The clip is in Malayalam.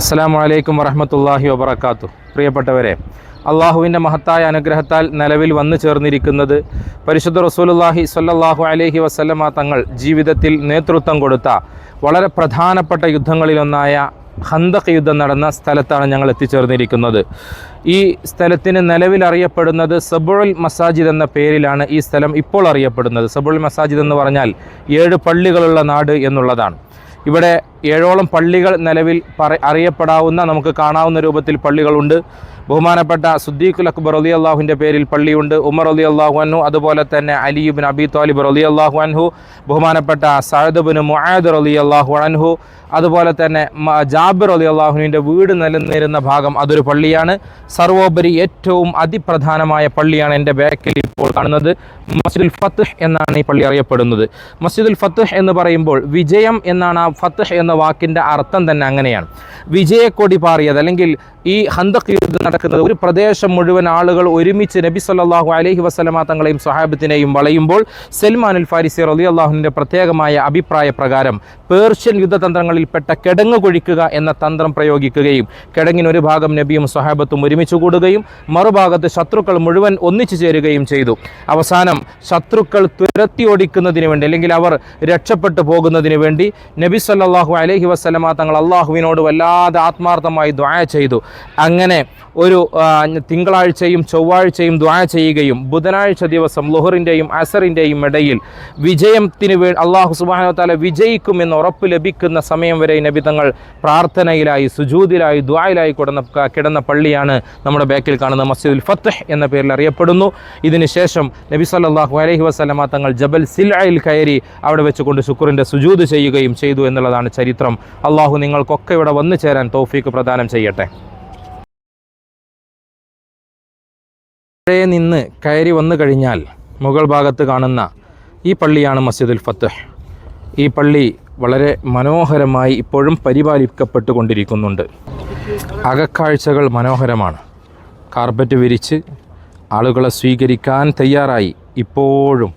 അസ്സലാമു അലൈക്കും വറഹ്മത്തുള്ളാഹി വബറകാതുഹു. പ്രിയപ്പെട്ടവരെ, അള്ളാഹുവിൻ്റെ മഹത്തായ അനുഗ്രഹത്താൽ നിലവിൽ വന്നു ചേർന്നിരിക്കുന്നത് പരിശുദ്ധ റസൂലുള്ളാഹി സ്വല്ലല്ലാഹു അലൈഹി വസല്ലമ തങ്ങൾ ജീവിതത്തിൽ നേതൃത്വം കൊടുത്ത വളരെ പ്രധാനപ്പെട്ട യുദ്ധങ്ങളിലൊന്നായ ഖന്തഖ് യുദ്ധം നടന്ന സ്ഥലത്താണ് ഞങ്ങൾ എത്തിച്ചേർന്നിരിക്കുന്നത്. ഈ സ്ഥലത്തിന് നിലവിൽ അറിയപ്പെടുന്നത് സബുൽ മസാജിദ് എന്ന പേരിലാണ് ഈ സ്ഥലം ഇപ്പോൾ അറിയപ്പെടുന്നത്. സബുൽ മസാജിദ് എന്ന് പറഞ്ഞാൽ 7 പള്ളികളുള്ള നാട് എന്നുള്ളതാണ്. ഇവിടെ 7ഓളം പള്ളികൾ നിലവിൽ അറിയപ്പെടാവുന്ന, നമുക്ക് കാണാവുന്ന രൂപത്തിൽ പള്ളികളുണ്ട്. ബഹുമാനപ്പെട്ട സിദ്ദീഖുൽ അക്ബർ റളിയല്ലാഹുവിൻ്റെ പേരിൽ പള്ളിയുണ്ട്. ഉമർ റളിയല്ലാഹു അൻഹു, അതുപോലെ തന്നെ അലി ഇബ്നു അബി ത്വാലിബ് റളിയല്ലാഹു അൻഹു, ബഹുമാനപ്പെട്ട സഅദ് ഇബ്നു മുആദ് റളിയല്ലാഹു അൻഹു, അതുപോലെ തന്നെ ജാബിർ റളിയല്ലാഹുവിൻ്റെ വീട് നിലനിന്നിരുന്ന ഭാഗം അതൊരു പള്ളിയാണ്. സർവോപരി ഏറ്റവും അതിപ്രധാനമായ പള്ളിയാണ് എൻ്റെ ബാക്കിൽ ഇപ്പോൾ കാണുന്നത്. മസ്ജിദുൽ ഫത്ഹ് എന്നാണ് ഈ പള്ളി അറിയപ്പെടുന്നത്. മസ്ജിദുൽ ഫത്ഹ് എന്ന് പറയുമ്പോൾ വിജയം എന്നാണ്. ആ ഫത്ഹ് എന്ന വാക്കിൻ്റെ അർത്ഥം തന്നെ അങ്ങനെയാണ്, വിജയക്കൊടി പാറിയത്. അല്ലെങ്കിൽ ഈ ഖന്തഖ് യുദ്ധം നടക്കുന്നത് ഒരു പ്രദേശം മുഴുവൻ ആളുകൾ ഒരുമിച്ച് നബി സല്ലല്ലാഹു അലൈഹി വസല്ലമ തങ്ങളെയും സ്വഹാബത്തിനെയും വളയുമ്പോൾ സൽമാനുൽ ഫാരിസി റളിയല്ലാഹുവിൻ്റെ പ്രത്യേകമായ അഭിപ്രായ പ്രകാരം പേർഷ്യൻ യുദ്ധതന്ത്രങ്ങളിൽപ്പെട്ട കിടങ്ങ് കുഴിക്കുക എന്ന തന്ത്രം പ്രയോഗിക്കുകയും കിടങ്ങിനൊരു ഭാഗം നബിയും സ്വഹാബത്തും ഒരുമിച്ച് കൂടുകയും മറുഭാഗത്ത് ശത്രുക്കൾ മുഴുവൻ ഒന്നിച്ചു ചേരുകയും ചെയ്തു. അവസാനം ശത്രുക്കൾ തുരത്തി ഓടിക്കുന്നതിന് വേണ്ടി, അല്ലെങ്കിൽ അവർ രക്ഷപ്പെട്ടു പോകുന്നതിന് വേണ്ടി നബി സല്ലല്ലാഹു അലൈഹി വസല്ലമ തങ്ങൾ അള്ളാഹുവിനോട് വല്ലാതെ ആത്മാർത്ഥമായി ദുആ ചെയ്തു. അങ്ങനെ ഒരു തിങ്കളാഴ്ചയും ചൊവ്വാഴ്ചയും ദുആ ചെയ്യുകയും ബുധനാഴ്ച ദിവസം ലുഹറിൻ്റെയും അസറിൻ്റെയും ഇടയിൽ വിജയത്തിന് അള്ളാഹു സുബ്ഹാനഹു വ തആല വിജയിക്കുമെന്ന് ഉറപ്പ് ലഭിക്കുന്ന സമയം വരെ നബി തങ്ങൾ പ്രാർത്ഥനയിലായി, സുജൂദിലായി, ദുആയിലായി കിടന്ന പള്ളിയാണ് നമ്മുടെ ബാക്കിൽ കാണുന്ന മസ്ജിദുൽ ഫത്ഹ് എന്ന പേരിൽ അറിയപ്പെടുന്നു. ഇതിന് ശേഷം നബി സല്ലല്ലാഹു അലൈഹി വസല്ലമ തങ്ങൾ ജബൽ സിൽഅയിൽ കയറി അവിടെ വെച്ചുകൊണ്ട് ശുക്റിൻ്റെ സുജൂദ് ചെയ്യുകയും ചെയ്തു എന്നുള്ളതാണ് ചരിത്രം. അള്ളാഹു നിങ്ങൾക്കൊക്കെ ഇവിടെ വന്നു ചേരാൻ തൗഫീഖ് പ്രദാനം ചെയ്യട്ടെ. നിന്ന് കയറി വന്നു കഴിഞ്ഞാൽ മുകൾ ഭാഗത്ത് കാണുന്ന ഈ പള്ളിയാണ് മസ്ജിദുൽ ഫത്ഹ്. ഈ പള്ളി വളരെ മനോഹരമായി ഇപ്പോഴും പരിപാലിക്കപ്പെട്ടുകൊണ്ടിരിക്കുന്നുണ്ട്. അകക്കാഴ്ചകൾ മനോഹരമാണ്. കാർപ്പറ്റ് വിരിച്ച് ആളുകളെ സ്വീകരിക്കാൻ തയ്യാറായി ഇപ്പോഴും